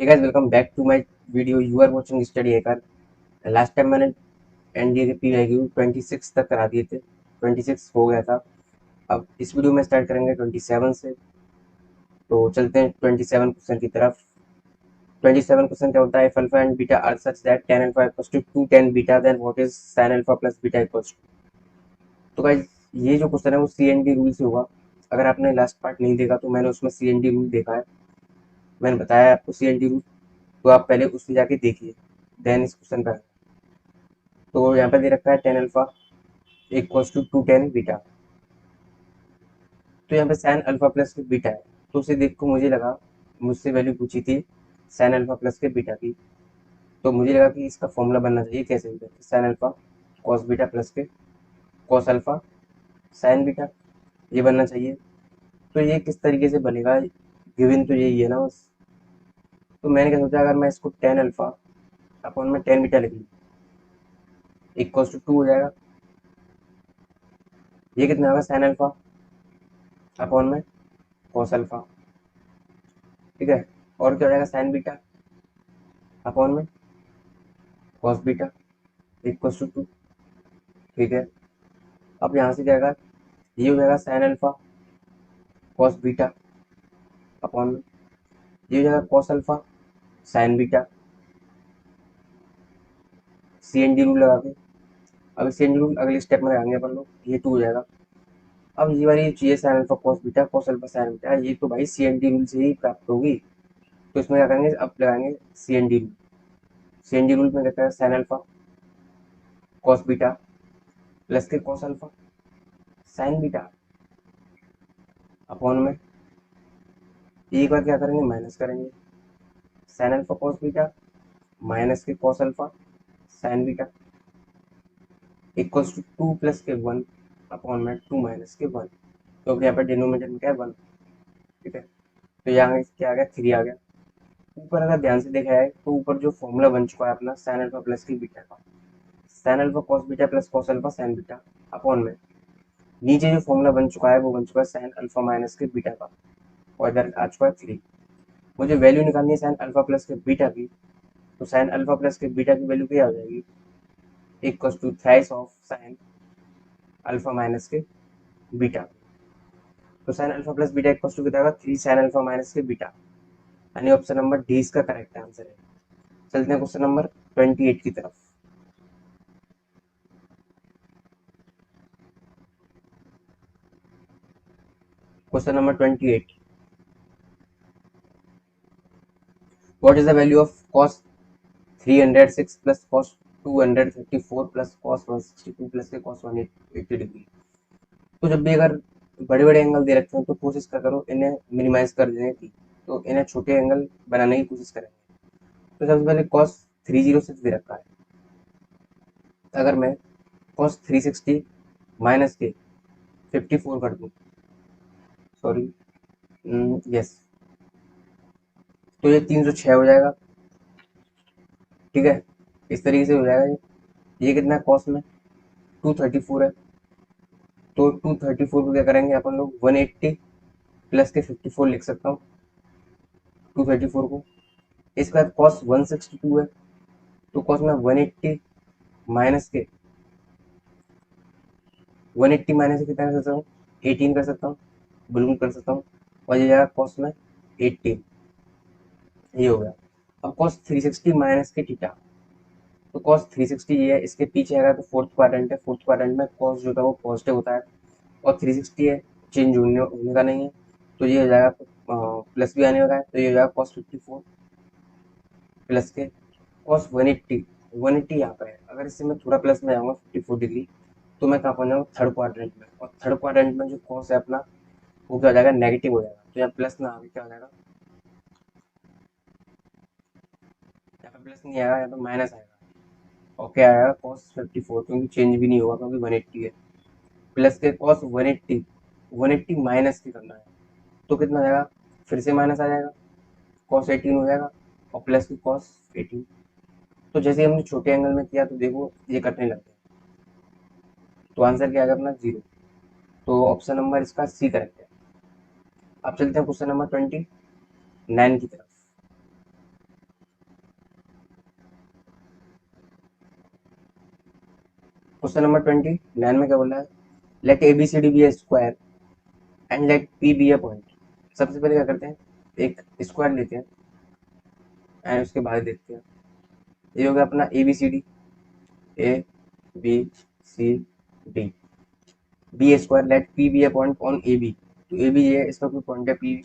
Hey guys, welcome back to my video. You are watching Study Hacker. Last time मैंने NDA के P value 26 तक करा दिए थे। 26 हो गया था। अब इस वीडियो में स्टार्ट करेंगे 27 से। तो चलते हैं 27 क्वेश्चन की तरफ। 27 क्वेश्चन क्या होता है? If alpha and beta are such that tan alpha equals to 2 tan beta, then what is sin alpha plus beta equals to. तो गाइस, ये जो क्वेश्चन है वो सी एन डी रूल से होगा। अगर आपने लास्ट पार्ट नहीं देखा तो मैंने उसमें सी एन डी रूल देखा है। मैंने बताया आपको सी एन डी रूल, तो आप पहले उससे जाके देखिए, देन इस क्वेश्चन पर। तो यहाँ पे दे रखा है tan alpha equals to 2 tan beta. तो यहाँ पे साइन अल्फा प्लस के बीटा है। तो उसे देख को मुझे लगा, मुझसे वैल्यू पूछी थी साइन अल्फा प्लस के बीटा की। तो मुझे लगा कि इसका फॉर्मूला बनना चाहिए। कैसे? Sign alpha cos beta plus के कॉस अल्फा साइन बीटा, ये बनना चाहिए। तो ये किस तरीके से बनेगा? गिवन तो यही है ना बस। तो मैंने क्या सोचा, अगर मैं इसको टेन अल्फा अपॉन में टेन बीटा लिख लूँ, इक्वल्स टू 2 हो जाएगा। ये कितना होगा? साइन अल्फा अपॉन में कॉस अल्फा। ठीक है। और क्या हो जाएगा? साइन बीटा अपॉन में कॉस बीटा इक्वल्स टू 2। ठीक है। अब यहाँ से क्या आएगा? ये हो जाएगा sine alpha cos beta upon में ये हो जाएगा cos alpha sine beta. C N D rule लगा के, अब सी एन डी रूल अगले स्टेप में लगाएंगे अपन लोग। ये 2 हो जाएगा। अब ये वाली चाहिए sign alpha cos beta cos alpha sine beta, ये तो भाई सी एन डी रूल से ही प्राप्त होगी। तो इसमें क्या करेंगे? अब लगाएंगे C N D rule. C N D rule में कहता है sine alpha cos beta plus के cos alpha sine beta upon में एक बार क्या करेंगे? माइनस करेंगे। Sine alpha cos beta minus के cos alpha sine beta equals to 2 plus के 1 अपॉन में 2 माइनस के 1, क्योंकि यहाँ पर डिनोमिनेटर में क्या है? 1। ठीक है। तो यहाँ क्या आ गया? 3 आ गया। ऊपर अगर ध्यान से देखा है तो ऊपर जो फॉर्मूला बन चुका है अपना साइन अल्फा प्लस की बीटा का, sign alpha cos beta plus cos alpha sine beta upon में नीचे जो फॉर्मूला बन चुका है वो बन चुका है साइन अल्फा माइनस के बीटा का, और इधर आ चुका है 3। मुझे वैल्यू निकालनी है साइन अल्फा प्लस के बीटा की। तो साइन अल्फा प्लस के बीटा की वैल्यू क्या हो जाएगी? Equal to thrice of sine alpha minus के बीटा। तो sine alpha plus beta equal to कितना होगा? 3 साइन अल्फा माइनस के बीटा। यानी ऑप्शन नंबर डी इसका करेक्ट आंसर है। चलते हैं क्वेश्चन नंबर 28 की तरफ। Question number 28, what is the value of cos 306 plus cos 234 plus cos 162 plus के cos 180 डिग्री। तो जब भी अगर बड़े बड़े एंगल दे रखते हैं तो कोशिश कर करो इन्हें मिनिमाइज कर देने की। तो इन्हें छोटे एंगल बनाने की कोशिश करेंगे। तो सबसे पहले cos 306 दे रखा है। अगर मैं cos 360 माइनस के 54 कर दूं, सॉरी, यस, तो ये 306 हो जाएगा। ठीक है। इस तरीके से हो जाएगा ये कितना है cos में? 234 है। तो 234 को क्या करेंगे अपन लोग? 180 प्लस के 54 लिख सकता हूँ 234 को। इसके बाद cos 162 है। तो cos में 180 माइनस के 180 माइनस से कितना कर सकता हूँ? 18 कर सकता हूँ, बलून कर सकता हूँ, और ये जाएगा cos में 18। ये हो गया। अब cos 360 माइनस के थीटा। तो cos 360 ये है, इसके पीछे आएगा तो फोर्थ क्वाड्रेंट है। फोर्थ क्वाड्रेंट में cos जो होता है वो पॉजिटिव होता है, और 360 है, चेंज होने का नहीं है। तो ये हो जाएगा प्लस भी आने वाला है, तो ये हो जाएगा cos 54 प्लस के cos 180। 180 यहाँ पर है, अगर इससे मैं थोड़ा प्लस में आऊँगा 54 डिग्री, तो मैं कहाँ पहुँच जाऊँगा? थर्ड क्वाड्रेंट में। और थर्ड क्वाड्रेंट में जो cos है अपना, वो क्या हो जाएगा? नेगेटिव हो जाएगा। तो यहाँ प्लस ना आगे क्या हो जाएगा? यहाँ पे प्लस नहीं आएगा, यहाँ पे माइनस आएगा। और क्या आएगा? cos 54, क्योंकि चेंज भी नहीं होगा क्योंकि 180 है। प्लस के cos 180, 180 माइनस के करना है। तो कितना हो जाएगा? फिर से माइनस आ जाएगा, cos 18 हो जाएगा, और प्लस की cos 18। तो जैसे हमने छोटे एंगल में किया तो देखो ये कटने लगते हैं। तो आंसर क्या आएगा अपना? 0। तो ऑप्शन नंबर इसका सी करेक्ट है। अब चलते हैं क्वेश्चन नंबर 29 की तरफ। क्वेश्चन नंबर 29 में क्या बोला है, let A B C D be a square and let P be a point. सबसे पहले क्या करते हैं, एक स्क्वायर लेते हैं एंड उसके बाद देखते हैं। ये हो गया अपना A B C D, A B C D, be square, let P be a point on A B. तो ए बी है, इसका कोई पॉइंट है P,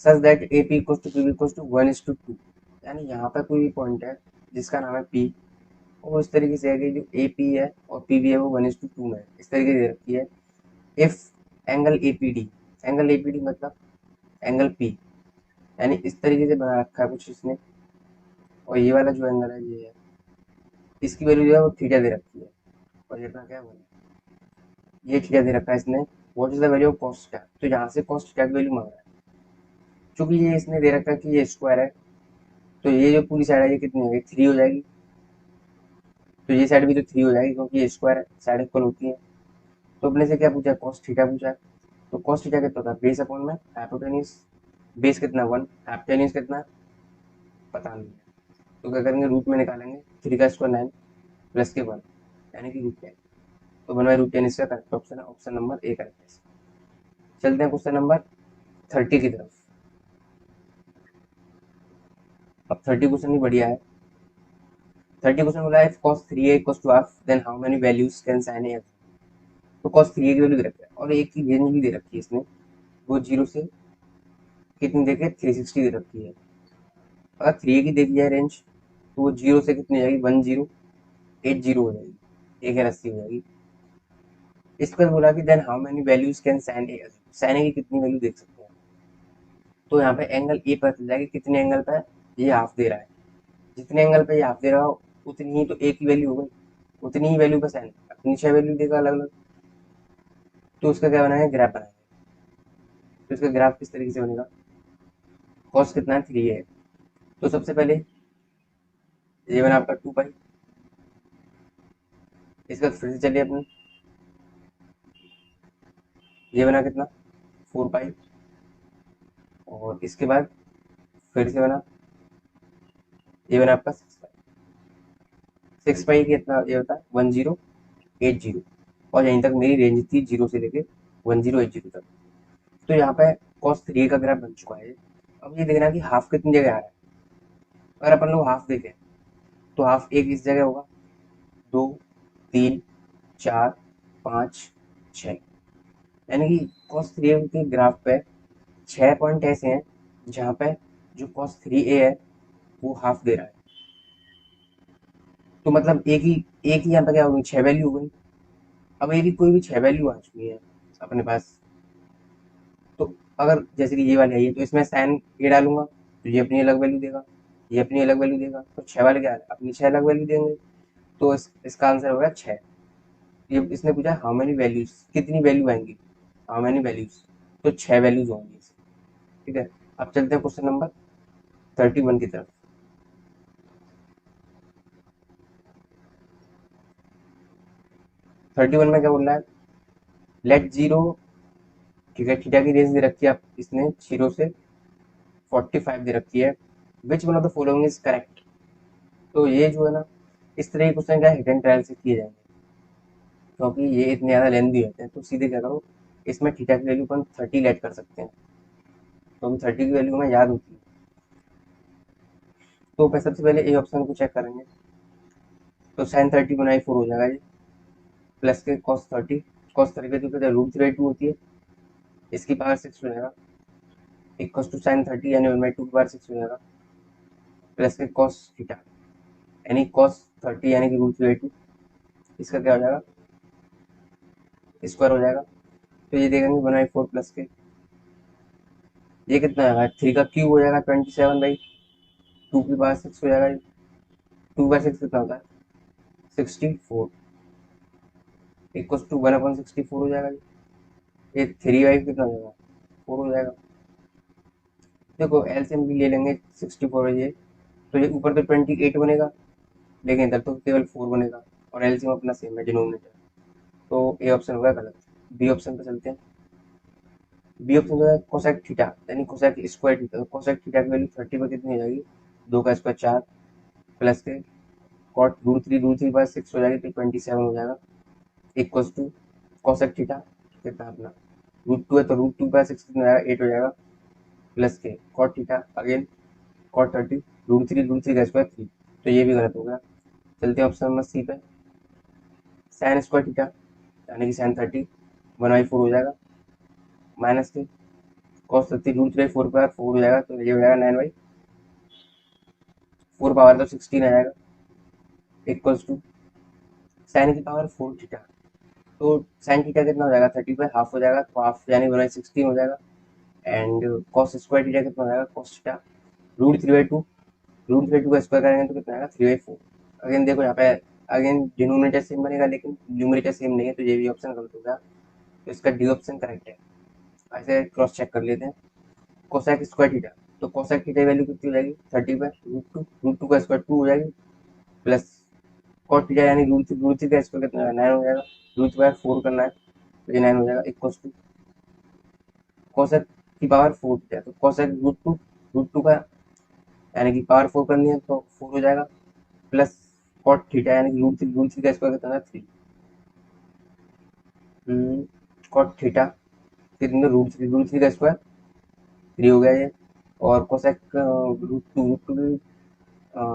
such that A P equals to P B equals to 1:2, यानी यहाँ पर कोई भी पॉइंट है जिसका नाम है पी, और इस तरीके से है कि जो ए पी है और पी बी है वो 1:2 में है, इस तरीके से दे रखी है। If angle A P D, angle A P D मतलब एंगल पी, यानी इस तरीके से बना रखा है कुछ इसने, और ये वाला जो एंगल है ये है, इसकी वैल्यू जो है वो थीटा दे रखी है, और ये अपना क्या है, ये थीटा दे रखा है इसने। What is the value of cos theta, तो यहाँ से कॉस थीटा की वैल्यू मांग रहा है। चूंकि ये इसने दे रखा है कि ये स्क्वायर है, तो ये जो पूरी साइड है ये कितनी होगी, 3 हो जाएगी। तो ये साइड भी तो 3 हो जाएगी क्योंकि ये स्क्वायर है, साइड इक्वल होती है। तो अपने से क्या पूछा, कॉस थीटा पूछा। तो कॉस थीटा कितना था, बेस अपॉन में हाइपोटेन्यूज, बेस कितना 1, हाइपोटेन्यूज कितना पता नहीं है, तो क्या करेंगे रूट में निकालेंगे, 3 का स्क्वायर 9 प्लस के 1 यानी कि √10। तो 1/√10 इसका करेक्ट ऑप्शन है, ऑप्शन नंबर ए करेक्ट है। चलते हैं क्वेश्चन नंबर 30 की तरफ। अब 30 क्वेश्चन भी बढ़िया है। 30 क्वेश्चन बोला है, if cos 3a equals to half then how many values can sin a have? तो cos 3a की वैल्यू दे रखी है और एक की रेंज भी दे रखी है इसने, वो 0 से कितनी देके 360 दे रखी है। अगर 3a की देखी जाए रेंज, तो वो 0 से कितनी जाएगी, 1080 हो जाएगी, 180 हो जाएगी। इसके बाद बोला कि then how many values can sine A, sine A की कितनी वैल्यू देख सकते हैं। तो यहाँ पे एंगल ए पता चल जाएगा कितने एंगल पे ये हाफ दे रहा है, जितने एंगल पे ये हाफ दे रहा हो उतनी ही तो ए की वैल्यू हो गई, उतनी ही वैल्यू पे साइन अपनी 6 वैल्यू देगा अलग अलग। तो उसका क्या बनाएंगे, ग्राफ बनाएंगे। तो इसका ग्राफ किस तरीके से बनेगा, कॉस कितना है 3 है, तो सबसे पहले ये बना आपका 2 पाई, इसका फिर से चलिए अपने, ये बना कितना 4 पाई, और इसके बाद फिर से बना, ये बना आपका 6 पाई। 6 पाई कितना ये होता है 1080, और यहीं तक मेरी रेंज थी 0 से लेके 1080 तक। तो यहाँ पे कॉस 3 का ग्राफ बन चुका है। अब ये देखना कि हाफ कितनी जगह आ रहा है। अगर अपन लोग हाफ देखें तो हाफ एक इस जगह होगा, 2 3 4 5 6, यानी कि कॉस 3 के ग्राफ पे 6 पॉइंट ऐसे हैं जहाँ पे जो कॉस 3a है वो हाफ दे रहा है। तो मतलब एक ही यहाँ पे क्या होगी, 6 वैल्यू हो गई। अब एक ही कोई भी 6 वैल्यू आ चुकी है अपने पास, तो अगर जैसे कि ये वाली आई है तो इसमें साइन ए डालूंगा तो ये अपनी अलग वैल्यू देगा, ये अपनी अलग वैल्यू देगा, तो 6 वाले क्या है अपनी 6 अलग वैल्यू देंगे। तो इसका आंसर होगा 6। ये इसने पूछा हाउ मेनी वैल्यूज, कितनी वैल्यू आएंगी, हाउ मेनी वैल्यूज, तो 6 वैल्यूज होंगी। ठीक है, अब चलते हैं क्वेश्चन नंबर 31 की तरफ। 31 में क्या बोल रहा है, लेट जीरो, ठीक है, थीटा की रेंज दे रखी है आप इसने 0 से 45 दे रखी है, which one of the following is correct. तो ये जो है ना, इस तरह के क्वेश्चन क्या हिट एंड ट्रायल से किए जाएंगे, क्योंकि ये इतने ज़्यादा लेंथी होते हैं। तो सीधे क्या करो, इसमें थीटा की वैल्यू अपन 30 लेट कर सकते हैं, तो 30 की वैल्यू हमें याद होती है। तो सबसे पहले ए ऑप्शन को चेक करेंगे, तो साइन 30 बनाई 4 हो जाएगा, ये प्लस के कॉस 30 की तो √3/2 होती है, इसकी पावर 6 हो जाएगा, इक्वल टू साइन 30 यानी 1/2 की पावर 6 हो जाएगा, प्लस के कॉस थीटा यानी कॉस 30 यानी कि √3/2, इसका क्या हो जाएगा स्क्वायर हो जाएगा। तो ये देखेंगे 1/4 प्लस के, ये कितना आएगा 3 का क्यूब हो जाएगा 27/2 की पावर 6 हो जाएगा। 2/6 कितना होता है 64, इक्वल टू 1/64 हो जाएगा। ये 3/5 कितना हो जाएगा 4 हो जाएगा। देखो एलसीएम भी ले लेंगे, 64 है ये, तो ये ऊपर तो 28 बनेगा, लेकिन इधर तो केवल 4 बनेगा, और एलसीएम अपना सेम है डिनोमिनेटर, तो ए ऑप्शन होगा गलत। बी ऑप्शन पे चलते हैं। बी ऑप्शन जो है कोसेक थीटा यानी कोसेक स्क्वायर थीटा, तो कोसेक थीटा की वैल्यू 30 पर कितनी हो जाएगी, 2 का स्क्वायर 4 प्लस के कॉट रूट थ्री बाय 6 हो जाएगी तो 27 हो जाएगा, इक्वल्स टू कॉसेक थीटा कितना अपना रूट 2 है तो रूट 2 बाय 6 कितना हो जाएगा 8 हो जाएगा, प्लस के cot theta again cot 30 root three का स्क्वायर 3, तो ये भी गलत हो गया। चलते हैं ऑप्शन नंबर सी पे, साइन स्क्वायर थीटा यानी कि साइन 30 1/4 हो जाएगा, माइनस के कॉस 30 रूट 3/4 पर 4 हो जाएगा तो ये हो जाएगा 9/4 पावर तो 16 आ जाएगा, इक्वल्स टू साइन की पावर 4 थीटा, तो साइन थीटा कितना हो जाएगा 30 पर हाफ हो जाएगा तो हाफ यानी 1/16 हो जाएगा, एंड कॉस स्क्वायर थीटा कितना हो जाएगा कॉस थीटा रूट 3/2 का स्क्वायर करेंगे तो कितना आएगा 3/4। अगेन देखो यहाँ पे अगेन डिनोमिनेटर सेम बनेगा लेकिन न्यूमरेटर सेम नहीं है तो ये भी ऑप्शन गलत होगा, तो इसका डी ऑप्शन करेक्ट है। ऐसे क्रॉस चेक कर लेते हैं, कोसेक स्क्वायर थीटा, तो कोसेक थीटा वैल्यू कितनी हो जाएगी 30 बाय रूट टू का स्क्वायर 2 हो जाएगी, प्लस कॉट थीटा यानी रूट थ्री का स्क्वायर कितना है 9 हो जाएगा, रूट 4 करना है तो ये 9 हो जाएगा, इक्वल्स टू कोसेक की पावर 4 थीटा, तो कोसेक रूट टू का यानी कि पावर 4 करनी है तो 4 हो जाएगा, प्लस कॉट थीटा यानी कि रूट थ्री का स्क्वायर कितना है 3, कॉट थीटा कितने रूट थ्री का स्क्वायर 3 हो गया ये, और कोसेक रूट टू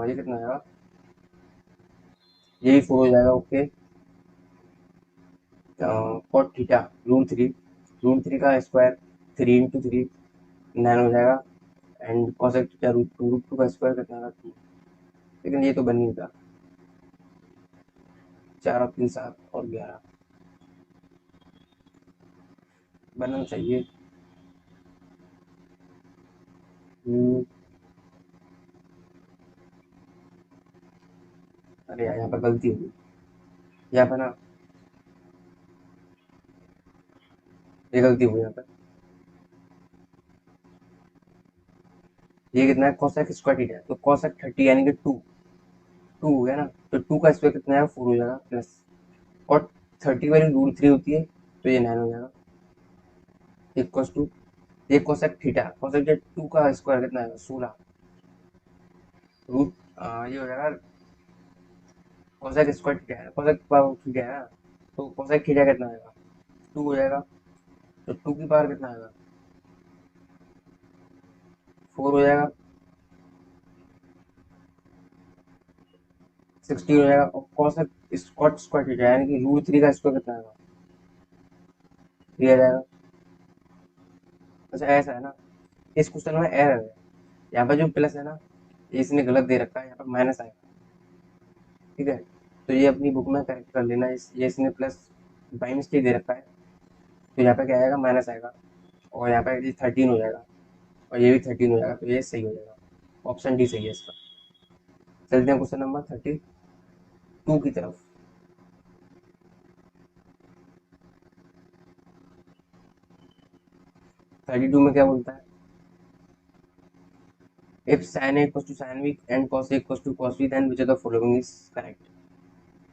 ये कितना आएगा ये भी 4 हो जाएगा, okay. Cot theta root three का स्क्वायर 3 × 3 9 हो जाएगा, and cosec theta root two का स्क्वायर कितना आएगा 2, लेकिन ये तो बन नहीं था, 4 और 3 7 और 11 बनना चाहिए। हम्म, अरे यार यहाँ पर गलती हो गई, यहाँ पर ना ये गलती हो गई यहाँ पर, ये कितना है कोसेक स्क्वायर थीटा, तो कोसेक 30 यानी कि 2 हो गया ना, तो 2 का स्क्वायर कितना है 4 हो जाएगा, प्लस और 30 वैल्यू रूट 3 होती है तो ये 9 हो जाएगा, इक्वल्स टू ये कोसेक थीटा 2 का स्क्वायर कितना है 16 रूट ये हो जाएगा कोसेक स्क्वायर थीटा है, कोसेक पावर थीटा है ना, तो कोसेक थीटा कितना आएगा 2 हो जाएगा, तो 2 की पावर कितना आएगा 4 हो जाएगा, 16 हो जाएगा, और कोसेक स्क्वायर स्क्वायर थीटा यानी कि रूट 3 का स्क्वायर कितना आएगा 3 आ जाएगा। अच्छा ऐसा है ना, इस क्वेश्चन में एरर है, यहाँ पर जो प्लस है ना ये इसने गलत दे रखा है, यहाँ पर माइनस आएगा, ठीक है, तो ये अपनी बुक में करेक्ट कर लेना, ये इसने प्लस बाई मिस्टेक दे रखा है, तो यहाँ पे क्या आएगा माइनस आएगा, और यहाँ पे ये 13 हो जाएगा और ये भी 13 हो जाएगा, तो ये सही हो जाएगा, ऑप्शन डी सही है इसका। चलते हैं क्वेश्चन नंबर 32 की तरफ। 32 में क्या बोलता है, if sin A equals to sin B and cos A equals to cos B then which of the following is correct।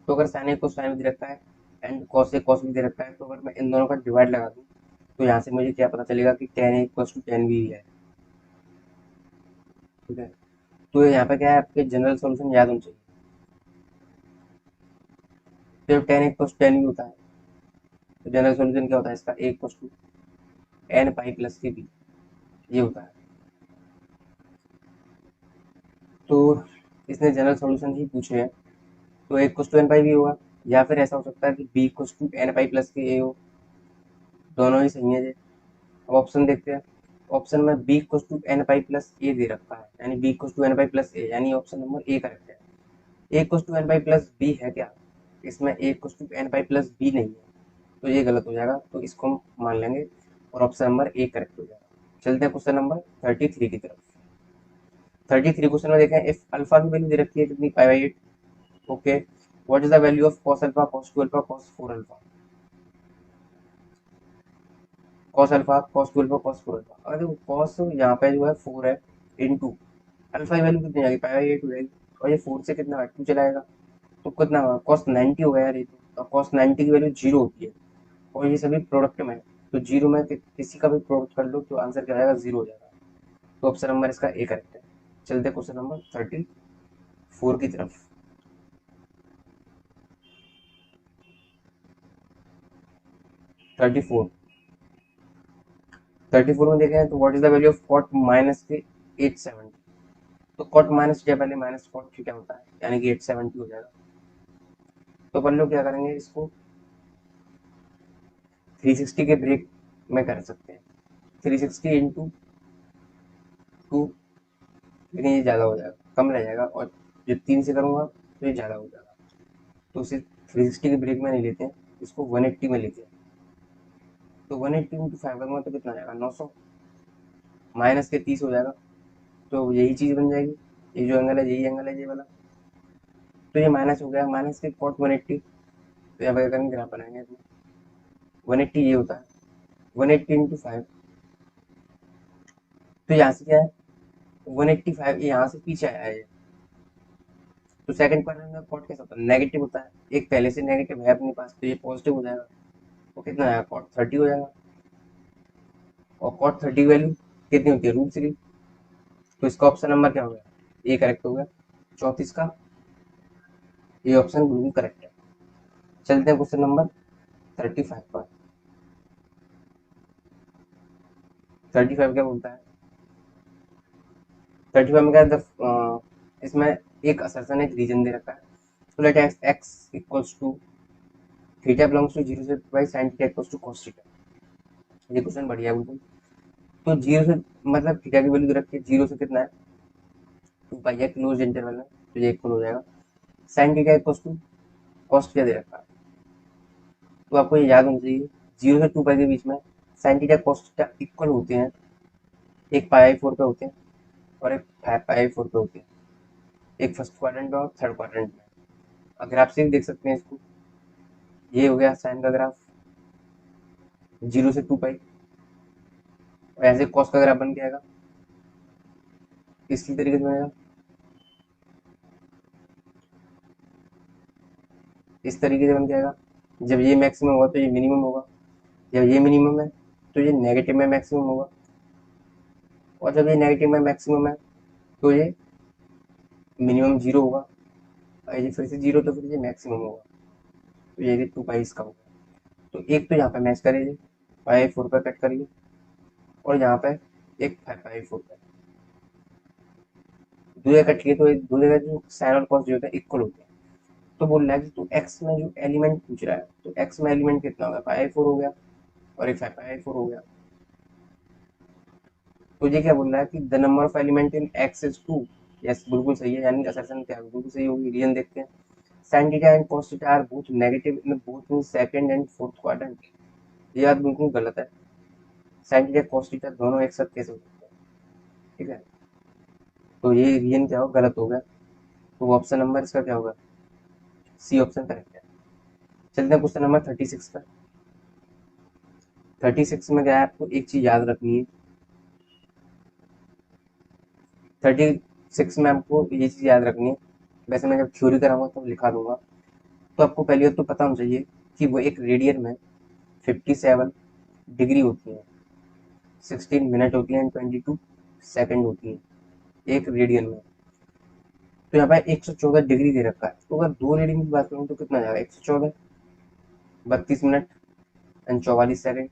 तो अगर sin A को sin B दे रखा है and cos A cos B दे रखा है, तो अगर मैं इन दोनों का डिवाइड लगा दूं तो यहाँ से मुझे क्या पता चलेगा कि tan A equals to tan B है, ठीक है, तो यहाँ पे क्या है आपके जनरल सॉल्यूशन याद होना चाहिए, जब tan A equals to tan B होता है तो जनरल सॉल्यूशन क्या होता है इसका, A equals to n pi plus के बी, ये होता है, तो इसने जनरल सॉल्यूशन ही पूछे हैं, तो A equals to n pi B होगा, या फिर ऐसा हो सकता है कि B equals to n pi plus के A हो, दोनों ही सही है जी। अब ऑप्शन देखते हैं, ऑप्शन में b equals to N pi plus A दे रखा है, यानी b equals to N pi plus A, यानी ऑप्शन नंबर ए करेक्ट है। a equals to N pi plus B है क्या, इसमें a equals to N pi plus B नहीं है, तो ये गलत हो जाएगा, तो इसको हम मान लेंगे और ऑप्शन नंबर ए करेक्ट हो जाएगा। चलते हैं क्वेश्चन नंबर 33 की तरफ। 33 क्वेश्चन में देखें, इफ अल्फा की वैल्यू दे रखी है कितनी पाई/8, okay, what is the value of cos alpha cos 2 alpha cos 4 alpha, cos alpha cos 2 alpha cos 4 alpha, अगर देखो cos यहाँ पे जो है 4 है इनटू अल्फा की वैल्यू कितनी आएगी पाई/8 हो जाएगी, और ये 4 से कितना 2 चलाएगा तो कितना होगा cos 90 हो गया यार, ये तो cos 90 की वैल्यू 0 होती है और ये सभी प्रोडक्ट में है, तो 0 में किसी का भी प्रोडक्ट कर लो तो आंसर क्या आएगा 0 हो जाएगा, तो ऑप्शन नंबर इसका ए करेक्ट है। चलते क्वेश्चन नंबर 34 की तरफ। 34। 34 में देखें तो what is the value of cot minus के 870। तो कॉट माइनस जो पहले माइनस कॉट थीटा होता है, यानी कि 870 हो जाएगा। तो अपन लोग क्या करेंगे, इसको 360 के ब्रेक में कर सकते हैं। 360 इंटू 2, लेकिन ये ज़्यादा हो जाएगा, कम रह जाएगा, और जो 3 से करूँगा तो ये ज़्यादा हो जाएगा। तो उसे 360 के ब्रेक में नहीं लेते हैं, इसको 180 में लेते हैं। तो 180 इंटू 5 करूँगा तो कितना आ जाएगा, 900 माइनस के 30 हो जाएगा। तो यही चीज़ बन जाएगी, ये जो एंगल है यही एंगल है ये वाला। तो ये माइनस हो गया, माइनस के कॉट 180। तो यहाँ पर करेंगे, ग्राफ बनाएंगे इसमें। 180 ये होता है, 180 इंटू 5। तो यहाँ से क्या है, 185 यहाँ से पीछे आया है। तो सेकंड क्वाड्रेंट में कॉट कैसा होता है, नेगेटिव होता है। एक पहले से नेगेटिव है अपने पास, तो ये पॉजिटिव हो जाएगा। तो कितना आया, कॉट 30 हो जाएगा। और कॉट 30 वैल्यू कितनी होती है, √3। तो इसका ऑप्शन नंबर क्या हो गया, ए करेक्ट हो गया 34 का। ये ऑप्शन बिल्कुल करेक्ट है। चलते हैं क्वेश्चन नंबर 35 पर। 35 क्या बोलता है, 35 में क्या इसमें एक असर्शन, एक रीजन दे रखा है। तो let x equals to theta belongs to 0 से by sine theta equals to cos theta. ये क्वेश्चन बढ़िया है बिल्कुल। तो 0 से मतलब थीटा की वैल्यू दे रखी है, 0 से कितना है 2 पाई है, क्लोज इंटरवल है, तो ये इक्वल हो जाएगा sine theta equals to cos theta दे रखा है। तो आपको ये याद होना चाहिए, 0 से 2 पाई के बीच में sine theta cos theta equal होते हैं। एक पाई/4 पे होते हैं और एक 5π/4 पे होते हैं, एक फर्स्ट क्वाड्रेंट में और थर्ड क्वाड्रेंट में। अगर आप से भी देख सकते हैं इसको, ये हो गया साइन का ग्राफ 0 से 2 पाई, और ऐसे कॉस का ग्राफ बन के आएगा, इसी तरीके से बनेगा, इस तरीके से बन के आएगा। जब ये मैक्सिमम होगा तो ये मिनिमम होगा, जब ये मिनिमम है तो ये नेगेटिव में मैक्सिमम होगा, और जब ये नेगेटिव में मैक्सिमम है तो ये मिनिमम 0 होगा, और ये फिर से 0 तो फिर ये मैक्सिमम होगा। तो ये 2 पाई इसका होगा। तो एक तो यहाँ पे मैच करिए, पाई/4 पे कट करिए, और यहाँ पे एक 5π/4 पे, दो जगह कट किए तो दो जगह जो साइन और कॉस जो होता है इक्वल होते हैं। तो बोल रहा है कि तू एक्स में जो एलिमेंट पूछ रहा है, तो एक्स में एलिमेंट कितना होगा, पाई/4 हो गया, और एक 5π/4 हो गया। तो ये क्या बोल रहा है कि the number of element in x is 2। Yes, बिल्कुल सही है, यानी असर्शन क्या है, बिल्कुल सही होगी। रीजन देखते हैं, sine theta and cos theta are both negative in both in second and fourth quadrant. ये बात बिल्कुल गलत है, साइन थीटा कॉस थीटा दोनों एक साथ कैसे हो सकते हैं, ठीक है। तो ये रीजन क्या होगा, गलत हो गया। तो ऑप्शन नंबर इसका क्या होगा, सी ऑप्शन करेक्ट है। चलते हैं क्वेश्चन नंबर 36 पर। 36 में क्या है, आपको एक चीज याद रखनी है। 36 में आपको ये चीज याद रखनी है, वैसे मैं जब थ्योरी कराऊंगा तो लिखा दूंगा। तो आपको पहली बात तो पता होना चाहिए कि वो एक रेडियन में 57 डिग्री होती है, 16 मिनट होती है एंड 22 सेकंड होती है एक रेडियन में। तो यहाँ पे 114 डिग्री दे रखा है, तो अगर दो रेडियन की बात करूँ तो कितना जाएगा, 114 32 मिनट एंड 44 सेकंड।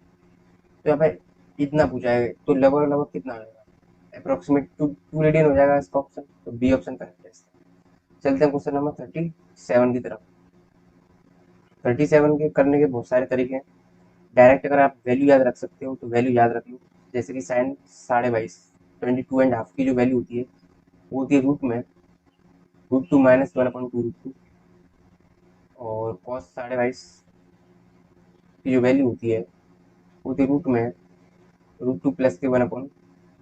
तो यहाँ पे इतना पूछा है, तो लगभग लगभग कितना आएगा, अप्रोक्सीमेट 2 रेडियन हो जाएगा इसका ऑप्शन। तो बी ऑप्शन करेक्ट है इसका। चलते हैं क्वेश्चन नंबर 37 की तरफ। 37 के करने के बहुत सारे तरीके हैं। डायरेक्ट अगर आप वैल्यू याद रख सकते हो तो वैल्यू याद रख लो, जैसे कि साइन 22.5 22.5 की जो वैल्यू होती है वो होती है रूट में √2 माइनस 1/2 √2, और कॉस 22.5 की जो वैल्यू होती है वो होती है रूट में √2 प्लस के 1/2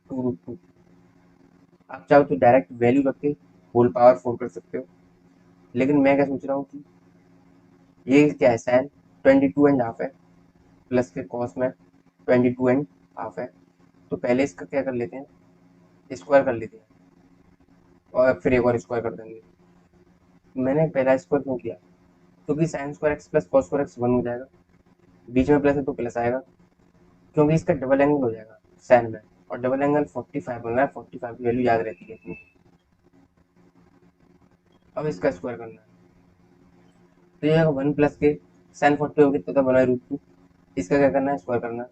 √2। आप चाहो तो डायरेक्ट वैल्यू रख के होल पावर 4 कर सकते हो, लेकिन मैं क्या सोच रहा हूँ कि ये क्या है, साइन 22.5 है, प्लस के कॉस में 22.5 है। तो पहले इसका क्या कर लेते हैं, स्क्वायर कर लेते हैं, और फिर एक और स्क्वायर कर देंगे। मैंने पहला स्क्वायर क्यों किया, क्योंकि sine square x plus cos square x 1 हो जाएगा, बीच में प्लस है तो प्लस आएगा, क्योंकि इसका डबल एंगल हो जाएगा साइन में, और डबल एंगल 45 बन रहा है, 45 की वैल्यू याद रहती है अपनी। अब इसका स्क्वायर करना है, तो ये 1 प्लस के साइन 40 होगी तो 1/√2, इसका क्या करना है, स्क्वायर करना है।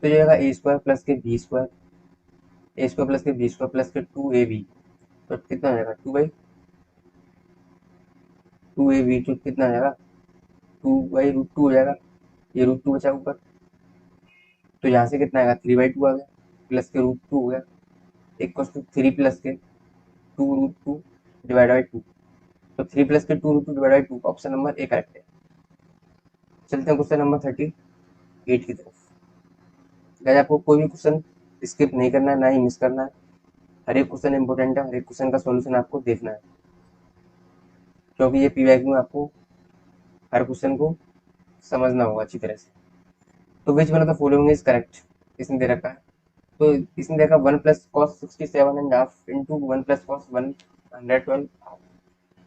तो ये आएगा ए स्क्वायर प्लस के बी स्क्वायर, ए स्क्वायर प्लस के बी स्क्वायर प्लस के 2ab, तो कितना हो जाएगा 2/2ab, तो कितना हो जाएगा 2/√2 हो जाएगा। ये √2 बचा ऊपर, तो यहाँ से कितना आएगा 3/2 आ गया, प्लस के √2 हो गया, इक्वल टू 3 प्लस के 2√2 डिवाइड बाई 2। तो 3 प्लस के 2√2 divide by 2, option number A correct है। चलते हैं क्वेश्चन नंबर 38 की तरफ। गाइस आपको कोई भी क्वेश्चन स्किप नहीं करना है, ना ही मिस करना है। हर एक क्वेश्चन इंपॉर्टेंट है, हर एक क्वेश्चन का सॉल्यूशन आपको देखना है, क्योंकि ये पीवाईक्यू में आपको हर क्वेश्चन को समझना होगा अच्छी तरह से। तो which one of the following is correct, इसने दे रखा है। तो इसने देखा 1 plus cos 67.5 into 1 plus cos 112।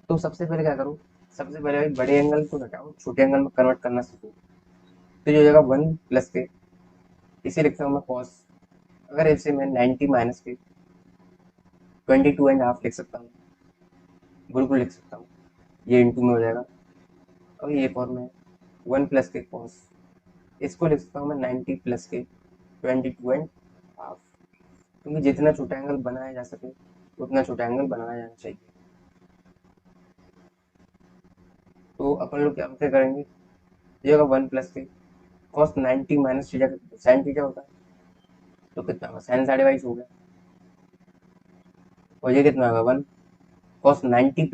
तो सबसे पहले क्या करो, सबसे पहले भाई बड़े एंगल को घटाओ, छोटे एंगल में कन्वर्ट करना सीखो। तो ये हो जाएगा 1 प्लस के, इसे लिखता हूँ मैं कॉस, अगर इसे मैं 90 माइनस के 22.5 लिख सकता हूँ, बिल्कुल लिख सकता हूँ, ये इंटू में हो जाएगा। और ये फॉर्म है 1 प्लस के कॉस, इसको लिख सकता हूँ मैं 90 प्लस के 22.5, क्योंकि जितना छोटा एंगल बनाया जा सके उतना छोटा एंगल बनाया जाना चाहिए। तो अपन लोग क्या क्या करेंगे, ये होगा 1 प्लस के cos 90 minus theta, sine theta होता है, तो कितना होगा साइन 22.5 हो गया। और ये कितना होगा 1 कॉस 90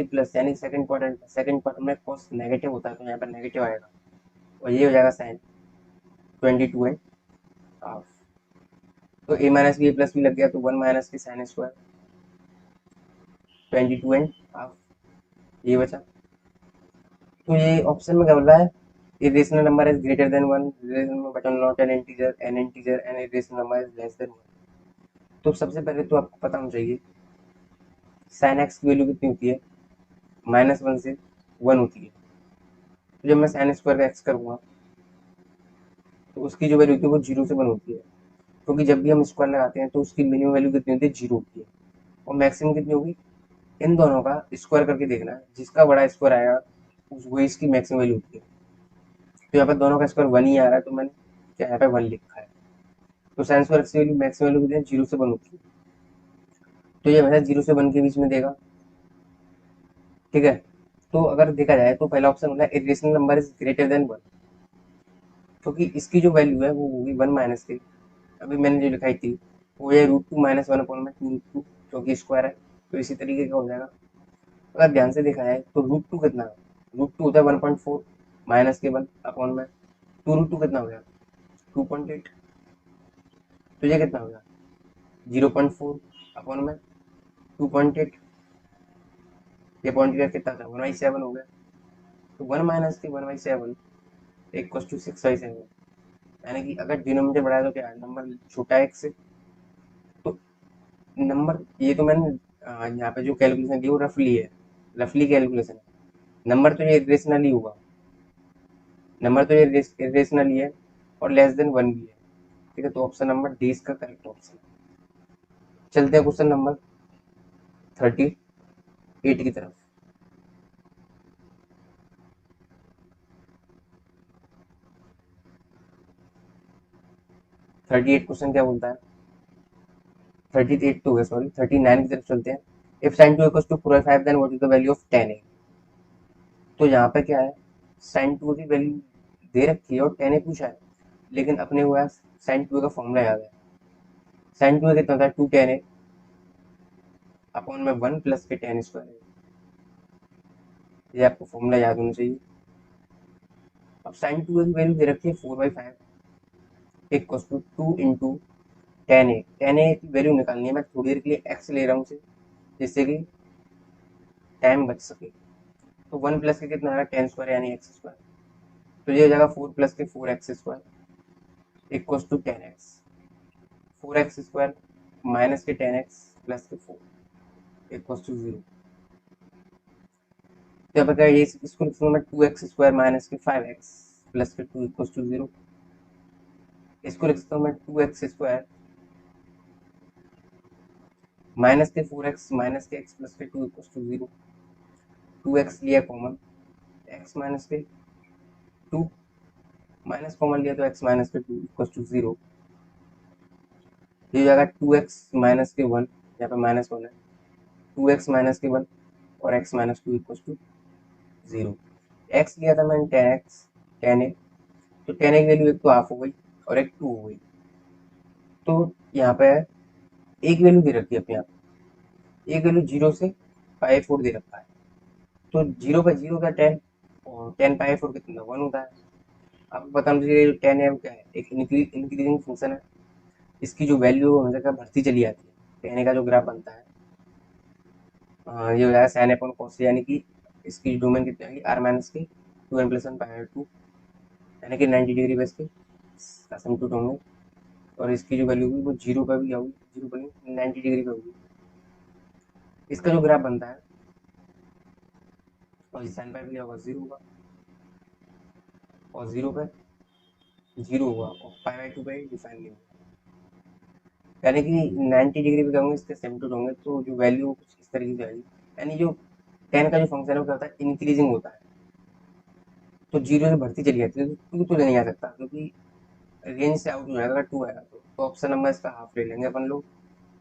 प्लस यानी सेकंड क्वार्टर में कॉस नेगेटिव होता है, तो यहाँ पर नेगेटिव आएगा, और ये हो जाएगा साइन 22.5। तो a minus B A plus B लग गया, तो 1 माइनस के साइन स्क्वायर 22.5, ये बचा। तो ये ऑप्शन में क्या बोल रहा है, irrational number is greater than 1, irrational number but not an integer, and irrational number is less than 1। तो सबसे पहले तो आपको पता होना चाहिए साइन एक्स की वैल्यू कितनी होती है, -1 से 1 होती है। तो जब मैं साइन स्क्वायर का एक्स करूँगा तो उसकी जो वैल्यू होती है वो 0 से 1 होती है, क्योंकि जब भी हम स्क्वायर लगाते हैं तो उसकी मिनिमम वैल्यू कितनी होती है, 0 होती है, और मैक्सिमम कितनी होगी। इन दोनों का स्क्वायर करके देखना है, जिसका बड़ा स्क्वायर आएगा वही इसकी मैक्सिमम वैल्यू होती है। तो यहाँ पर दोनों का स्क्वायर 1 ही आ रहा है, तो मैंने क्या यहाँ पे 1 लिखा है। तो साइन स्क्वायर एक्स की वैल्यू मैक्सिमम वैल्यू कितनी है, 0 से 1 होती है, तो ये हमेशा 0 से 1 के बीच में देगा, ठीक है। तो अगर देखा जाए तो पहला ऑप्शन होता है irrational number is greater than 1, क्योंकि इसकी जो वैल्यू है वो होगी 1 माइनस के, अभी मैंने जो लिखाई थी वो है √2 माइनस 1 अपॉन में 2√2, क्योंकि स्क्वायर है, तो इसी तरीके का हो जाएगा। अगर ध्यान से देखा जाए तो √2 कितना है, √2 होता है 1.4 माइनस के 1 अपॉन में 2√2 कितना हो गया 2.8, तो ये कितना हो गया 0.4 अपॉन में 2.8, ये पॉइंट कितना था 1/7 हो गया। तो 1 माइनस के 1/7 इक्वल टू 6/7, यानी कि अगर डिनोमिनेटर बढ़ाया तो क्या है, नंबर छोटा है एक से। तो नंबर ये तो मैंने यहाँ पे जो कैलकुलेशन की वो रफली है, रफली कैलकुलेशन है, नंबर तो ये इरेशनल ही होगा, नंबर तो ये इरेशनल ही है, और लेस देन 1 भी है, ठीक है। तो ऑप्शन नंबर डी इसका करेक्ट ऑप्शन। चलते हैं क्वेश्चन नंबर 38 की तरफ। 38 क्वेश्चन क्या बोलता है, 38 तो हो गया, सॉरी 39 की तरफ चलते हैं। If sin 2 equals to 4/5 then what is the value of tan a। तो यहाँ पे क्या है, sin 2 की वैल्यू दे रखी है और tan a पूछा है, लेकिन अपने हुआ sin 2 का फॉर्मूला याद है, sin 2 कितना था 2 tan a अपॉन में 1 प्लस के tan स्क्वायर है, ये आपको फॉर्मूला याद होना चाहिए। अब sin 2 की वैल्यू दे रखी है 4/5 equals to 2 into tan a की वैल्यू निकालनी है, मैं थोड़ी देर के लिए x ले रहा हूँ उसे, जिससे कि टाइम बच सके। तो 1 प्लस के कितना आ रहा है tan स्क्वायर यानी x स्क्वायर, तो ये हो जाएगा 4 प्लस के 4x square equals to 10x, 4x square minus के 10x प्लस के 4 इक्वल्स टू 0। तो अब ये इसको लिखूंगा मैं 2x स्क्वायर माइनस के 5x प्लस के 2 इक्वल्स टू 0। इसको लिख सकता हूँ मैं 2x स्क्वायर माइनस के 4x माइनस के x प्लस के 2 इक्वल्स टू 0। 2x लिया कॉमन, x माइनस के 2 माइनस कॉमन लिया तो x माइनस के 2 इक्वल टू 0, ये हो जाएगा 2x माइनस के 1, यहाँ पे -1 है, 2x माइनस के 1 और x minus 2 equal to 0। x लिया था मैंने 10x 10a, तो 10a की वैल्यू एक तो हाफ हो गई और एक 2 हो गई, तो यहाँ पे एक वैल्यू दे रखी है अपने आप, एक वैल्यू 0 से पाई 4 दे रखा है, तो 0 का 0 का 10 और 10 पाई 4 कितना 1 होता है। आपको पता होना चाहिए 10 है वो क्या है, एक इंक्रीजिंग फंक्शन है, इसकी जो वैल्यू हमेशा क्या बढ़ती चली जाती है। 10 का जो ग्राफ बनता है ये हो जाएगा साइन अपॉन कॉस, यानी कि इसकी डोमेन कितनी आएगी r माइनस की 2n प्लस 1 पाई 2, यानी कि 90 डिग्री बेस पे असिम्प्टोट होंगे, और इसकी जो वैल्यू होगी वो 0 पर भी होगी, 0 पर नहीं 90 डिग्री पर होगी। इसका जो ग्राफ बनता है और साइन पाई भी होगा 0 होगा, और 0 पर 0 होगा और पाई 2 पे डिफाइन नहीं होगा, यानी कि 90 डिग्री पे होंगे इसके असिम्प्टोट होंगे, तो जो वैल्यू कुछ इस तरीके से आएगी। यानी जो 10 का जो फंक्शन है वो क्या होता है, इंक्रीजिंग होता है, तो 0 से बढ़ती चली जाती है, तो 2 तो नहीं आ सकता क्योंकि रेंज से आउट हो जाएगा, अगर 2 आएगा तो ऑप्शन नंबर इसका हाफ ले लेंगे अपन लोग,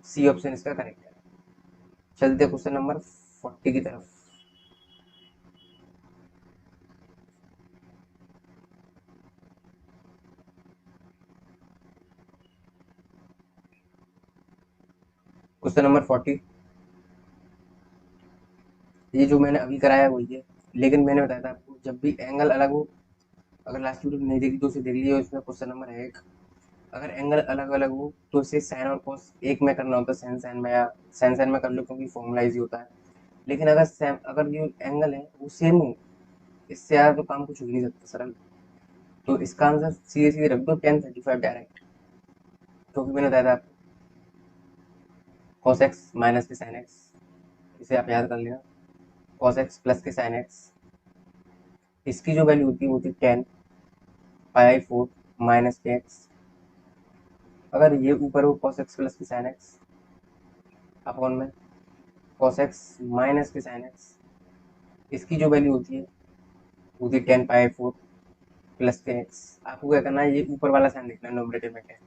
सी ऑप्शन इसका करेक्ट है। चलते क्वेश्चन नंबर 40 की तरफ। क्वेश्चन नंबर 40, ये जो मैंने अभी कराया वही है, लेकिन मैंने बताया था आपको जब भी एंगल अलग हो, अगर लास्ट वीडियो नहीं देखी तो उसे देख लीजिए, इसमें क्वेश्चन नंबर है एक, अगर एंगल अलग अलग हो तो इसे साइन और कॉस एक में करना होता है, साइन साइन में या साइन साइन में कर लो क्योंकि फॉर्मूला इजी होता है। लेकिन अगर जो एंगल है वो सेम हो, इससे ज़्यादा तो काम कुछ हो ही नहीं सकता सरल, तो इसका आंसर सीधे सीधे रख दो 1035 डायरेक्ट, क्योंकि मैंने बताया था आपको cos x माइनस के साइन x, इसे आप याद कर लेना, cos x प्लस के साइन x, इसकी जो वैल्यू होती है वो होती है 10 पाई 4 माइनस के x, अगर ये ऊपर हो cos x प्लस के साइन x अपॉन में cos x माइनस के साइन x, इसकी जो वैल्यू होती है वो होती है 10 पाई 4 प्लस के x। आपको क्या करना है, ये ऊपर वाला साइन देखना है, नोमरेटर में 10,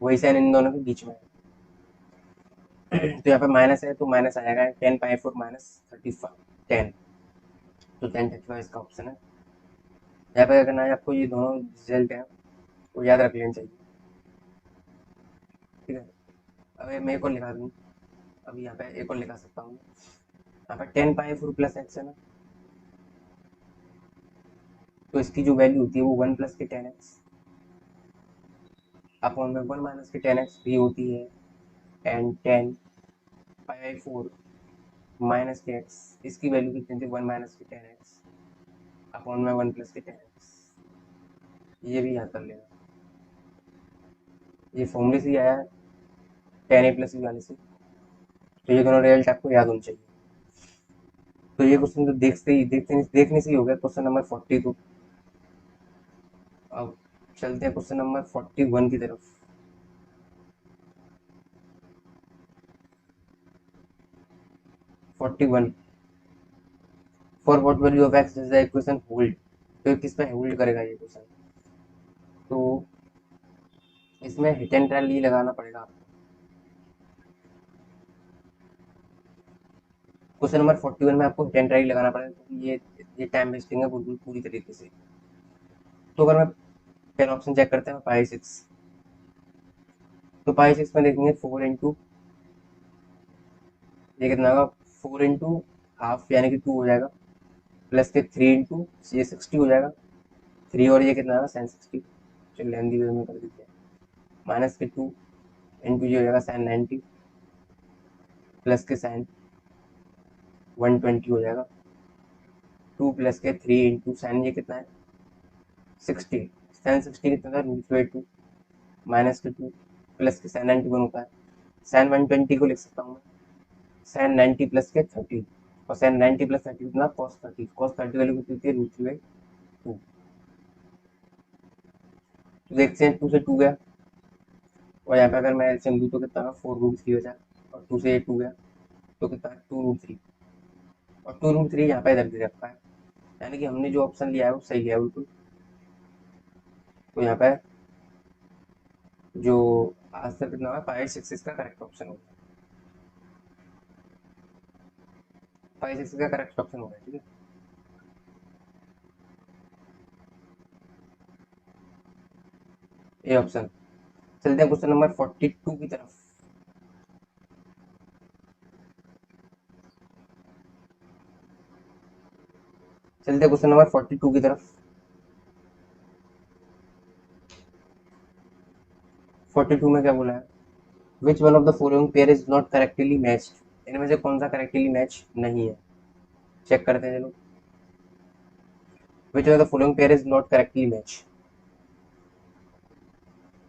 वही साइन इन दोनों के बीच में है, तो यहाँ पे माइनस है तो माइनस आ जाएगा 10 पाई 4 माइनस 35 10, तो 1035 इसका ऑप्शन है। यहाँ पे क्या करना है आपको, ये दोनों रिजल्ट है वो याद रख लेना चाहिए, ठीक है। अब मैं एक और लिखा दूँ, अभी यहाँ पे एक और लिखा सकता हूँ, यहाँ पे 10 पाई 4 प्लस एक्स है ना, तो इसकी जो वैल्यू होती है वो 1 प्लस के 10x अपॉन में 1 माइनस के 10x भी होती है, एंड 10 पाई 4 माइनस के एक्स, इसकी वैल्यू कितनी थी 1 माइनस के 10x अपॉन में 1 प्लस के 10x, ये भी याद कर लेना, ये फॉर्मूले से ही आया है 10a प्लस बी वाले से, तो ये दोनों रिजल्ट आपको याद होने चाहिए। तो ये क्वेश्चन तो देखने से ही हो गया क्वेश्चन नंबर 42। अब चलते हैं क्वेश्चन नंबर 41 की तरफ। 41, for what value of x does the equation hold, तो किस पे होल्ड करेगा ये क्वेश्चन, तो इसमें हिट एंड ट्रायल ही लगाना पड़ेगा आपको। क्वेश्चन नंबर 41 में आपको हिट एंड ट्रायल लगाना पड़ेगा क्योंकि ये टाइम वेस्टिंग है बिल्कुल पूरी तरीके से। तो अगर मैं पहला ऑप्शन चेक करते हैं पाई 6, तो पाई 6 में देखेंगे 4 इंटू, ये कितना होगा 4 इंटू हाफ यानी कि 2 हो जाएगा, प्लस के 3 इंटू ये 60 हो जाएगा, 3 और ये कितना होगा साइन 60, चलो लेंदी वे में कर देते हैं, माइनस के 2 इंटू ये हो जाएगा साइन 90 प्लस के साइन 120 हो जाएगा, 2 प्लस के 3 इंटू साइन ये कितना है 60, साइन 60 कितना था √2 माइनस के 2 प्लस के साइन 91 होता है, साइन 120 को लिख सकता हूँ मैं साइन 90 प्लस के 30, और साइन 90 प्लस 30 कितना cos 30 वैल्यू कितनी होती है √2, तो देखते हैं 2 से 2 गया, और यहाँ पे अगर मैं एलसीएम दूँ तो कितना होगा 4√3 हो जाए, और 2 से ये 2 गया तो कितना है 2√3, और 2√3 यहाँ पे इधर दे रखा है, यानी कि हमने जो ऑप्शन लिया है वो सही है बिल्कुल। तो यहाँ पे जो आंसर कितना होगा, 5 6 इसका करेक्ट ऑप्शन होगा, 5 6 का करेक्ट ऑप्शन होगा। ठीक है, ए ऑप्शन। चलते हैं क्वेश्चन नंबर 42 की तरफ। चलते हैं क्वेश्चन नंबर 42 की तरफ। 42 में क्या बोला है, which one of the following pair is not correctly matched, इनमें से कौन सा करेक्टली मैच नहीं है, चेक करते हैं चलो। Which one of the following pair is not correctly match.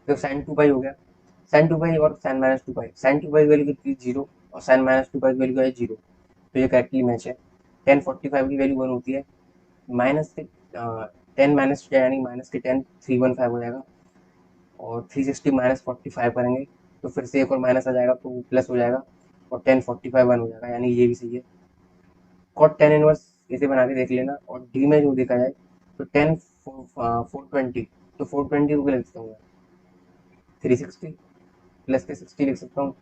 तो साइन 2 पाई हो गया, साइन 2 पाई और साइन माइनस 2 पाई, साइन 2 पाई वैल्यू कितनी 0 और साइन माइनस 2 पाई की वैल्यू है 0, तो ये करेक्टली मैच है। 1045 की वैल्यू 1 होती है, माइनस के 10 माइनस यानी माइनस के 10 315 हो जाएगा, और 360 माइनस 45 करेंगे तो फिर से एक और माइनस आ जाएगा तो प्लस हो जाएगा, और 1045 1 हो जाएगा, यानी ये भी सही है। कॉट 10 इनवर्स इसे बना के देख लेना, और डी में जो देखा जाए तो 10 420, तो 420 को लिख सकता हूँ 360 प्लस के 60 लिख सकता हूँ,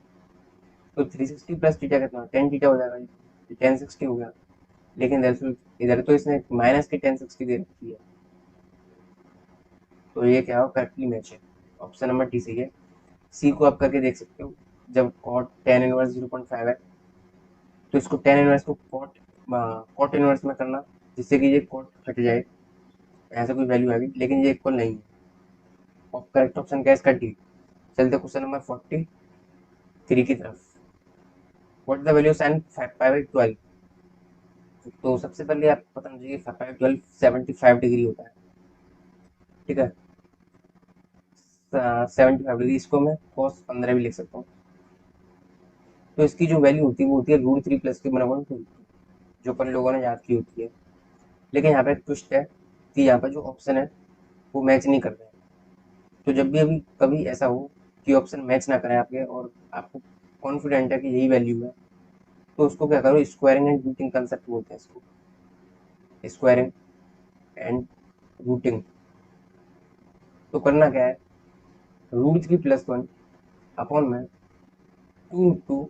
तो 360 प्लस थीटा कितना 10 थीटा हो जाएगा, ये 1060 हो गया। लेकिन दरअसल इधर तो इसने माइनस की 1060 दे रखी है, तो ये क्या हो, करेक्टली मैच है, ऑप्शन नंबर डी सही है। सी को आप करके देख सकते हो, जब कॉट 10 इनवर्स 0.5 है तो इसको 10 इनवर्स को कॉट इनवर्स में करना, जिससे कि ये कॉट हट जाए, ऐसा कोई वैल्यू आएगी, लेकिन ये इक्वल नहीं है, और करेक्ट ऑप्शन क्या है इसका डी। चलते क्वेश्चन नंबर 43 की तरफ। What is the value sine 5/12, तो सबसे पहले आपको पता होना चाहिए 5/12 75 डिग्री होता है। ठीक है, 75 डिग्री, इसको मैं cos 15 भी लिख सकता हूँ। तो इसकी जो वैल्यू होती है वो होती है √3 प्लस के बराबर 2, जो अपन लोगों ने याद की होती है। लेकिन यहाँ पे ट्विस्ट है कि यहाँ पर जो ऑप्शन है वो मैच नहीं कर रहे हैं। तो जब भी अभी कभी ऐसा हो कि ऑप्शन मैच ना करें आपके, और आपको कॉन्फिडेंट है कि यही वैल्यू है, तो उसको क्या करो, स्क्वायरिंग एंड रूटिंग कंसेप्ट बोलते हैं इसको, स्क्वायरिंग एंड रूटिंग। तो करना क्या है, √3 + 1 अपॉन में 2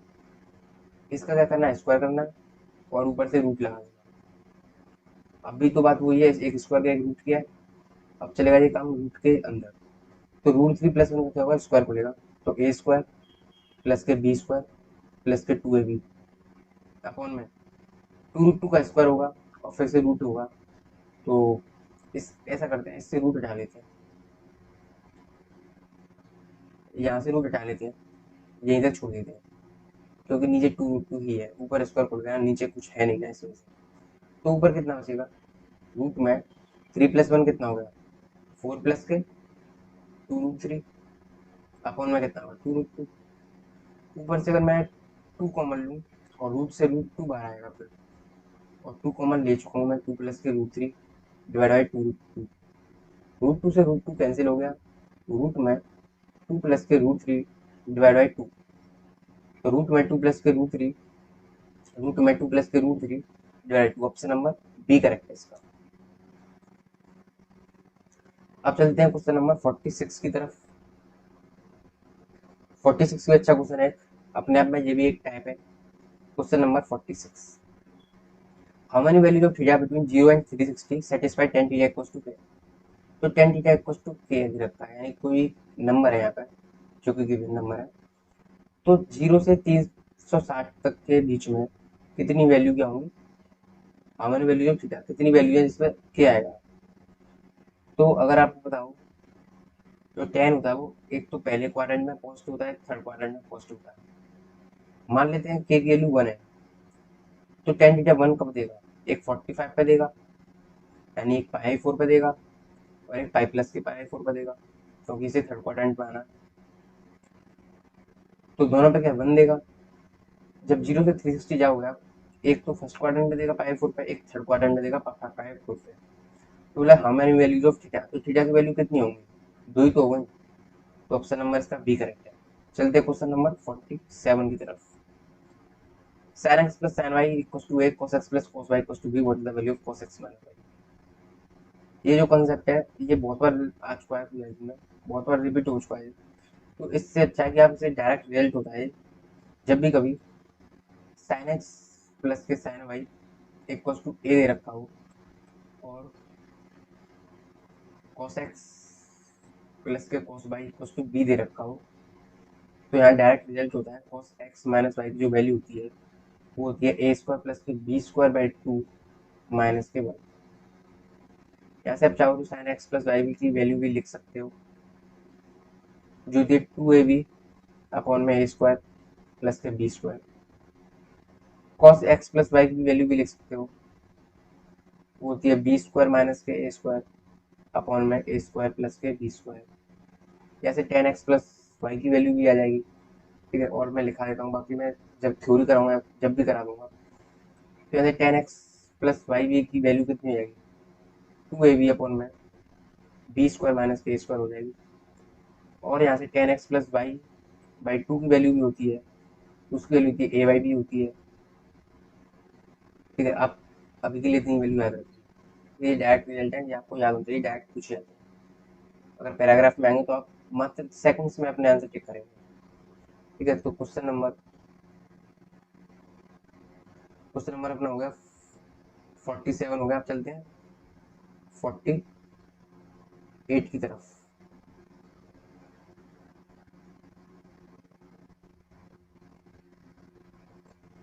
इसका क्या करना है, स्क्वायर करना है, और ऊपर से रूट लगा देना। अभी तो बात वही है, एक स्क्वायर का एक रूट किया है, अब चलेगा ये काम रूट के अंदर। तो √3 + 1 का क्या होगा, स्क्वायर खुलेगा, तो a² प्लस के b² प्लस के 2ab अपॉन में 2√2 का स्क्वायर होगा, और फिर से रूट होगा। तो इस ऐसा करते हैं, इससे रूट हटा लेते हैं, यहाँ से रूट हटा लेते हैं, यहीं तक छोड़ देते हैं, क्योंकि नीचे 2√2 ही है, ऊपर स्क्वायर खुल गया, नीचे कुछ है नहीं ना इस वजह से। तो ऊपर कितना बचेगा, रूट में 3 + 1 कितना हो गया, 4 प्लस के 2√3 अपॉन में कितना होगा 2√2। ऊपर से अगर मैं 2 कॉमन लूँ और रूट से √2 बाहर आएगा फिर, और 2 कॉमन ले चुका हूँ मैं, 2 प्लस के √3 डिवाइड बाई 2√2, √2 से √2 कैंसिल हो गया, रूट में 2 प्लस के √3 डिवाइड बाई 2, तो रूट में 2 प्लस के √3 divide 2, option number B correct है इसका। अब चलते हैं क्वेश्चन नंबर 46 की तरफ। 46 भी अच्छा क्वेश्चन है, अपने आप में ये भी एक टाइप है। Question number 46, how many values of theta between 0 and 360 satisfy 10 theta equals to k। तो 10 थीटा इक्वल्स टू k दे रखा है, यानी कोई नंबर है यहाँ पर जो कि गिवन नंबर है, तो 0 से 360 तक के बीच में कितनी वैल्यू क्या होंगी, how many values of theta, कितनी वैल्यू है जिसमें k आएगा। तो अगर आपको बताओ, जो 10 होता है वो एक तो पहले क्वाड्रेंट में पोस्ट होता है, थर्ड क्वाड्रेंट में पोस्ट होता है। मान लेते हैं k की वैल्यू 1 है, तो 10 थीटा 1 कब देगा, एक 45 पे देगा, यानी एक π/4 पे देगा, और एक पाई प्लस के π/4 पे देगा, क्योंकि इसे थर्ड क्वाड्रेंट में आना, तो दोनों पे क्या 1 देगा। जब 0 से 360 जाओगे आप, एक तो फर्स्ट क्वाड्रेंट में देगा π/4 पे, एक थर्ड क्वाड्रेंट में देगा π/4 पे। तो बोला how many values of theta, तो थीटा की वैल्यू कितनी होंगी, 2 ही तो होंगी, तो ऑप्शन नंबर इसका बी करेक्ट है। चलते क्वेश्चन नंबर 47 की तरफ। sin x plus sin y equals to a, cos x plus cos y equals to b, what is the value of cos x minus y। ये जो concept है ये बहुत बार आ चुका है लाइफ में, बहुत बार रिपीट हो चुका है। तो इससे अच्छा है कि आप इसे डायरेक्ट रिजल्ट होता है जब भी कभी साइन एक्स प्लस के sine Y equal to A दे रखा हो और कॉस एक्स प्लस के cos Y equal to B दे रखा हो, तो यहाँ डायरेक्ट रिजल्ट होता है कॉस एक्स माइनस वाई की जो वैल्यू होती है वो होती है ए स्क्वायर प्लस के बी स्क्वायर बाई 2 माइनस के 1। यहाँ से आप चाहो तो साइन एक्स प्लस वाई की वैल्यू भी लिख सकते हो जो होती है 2ab अपॉन में ए स्क्वायर प्लस के B square. Cos X plus Y की वैल्यू भी लिख सकते हो, वो होती है बी स्क्वायर माइनस के ए स्क्वायर अपॉन में ए स्क्वायर प्लस के बी स्क्वायर। जैसे टेन एक्स प्लस वाई की वैल्यू भी आ जाएगी। ठीक है, और मैं लिखा देता हूँ, बाकी मैं जब थ्योरी कराऊंगा जब भी करा दूंगा। तो जैसे टेन एक्स प्लस वाई की वैल्यू कितनी हो जाएगी, 2ab अपॉन में बी स्क्वायर माइनस के स्क्वायर हो जाएगी। और यहाँ से tan X plus Y by 2 की वैल्यू भी होती है, उसकी वैल्यू होती है ए वाई भी होती है। ठीक है, आप अभी के लिए इतनी वैल्यू याद रखिए। ये डायरेक्ट रिजल्ट है, ये आपको याद होना चाहिए, डायरेक्ट पूछे जाते हैं। अगर पैराग्राफ में आएंगे तो आप मात्र सेकंड्स में अपने आंसर टिक करेंगे। ठीक है, तो क्वेश्चन नंबर अपना हो गया 47 हो गया। आप चलते हैं 48 की तरफ।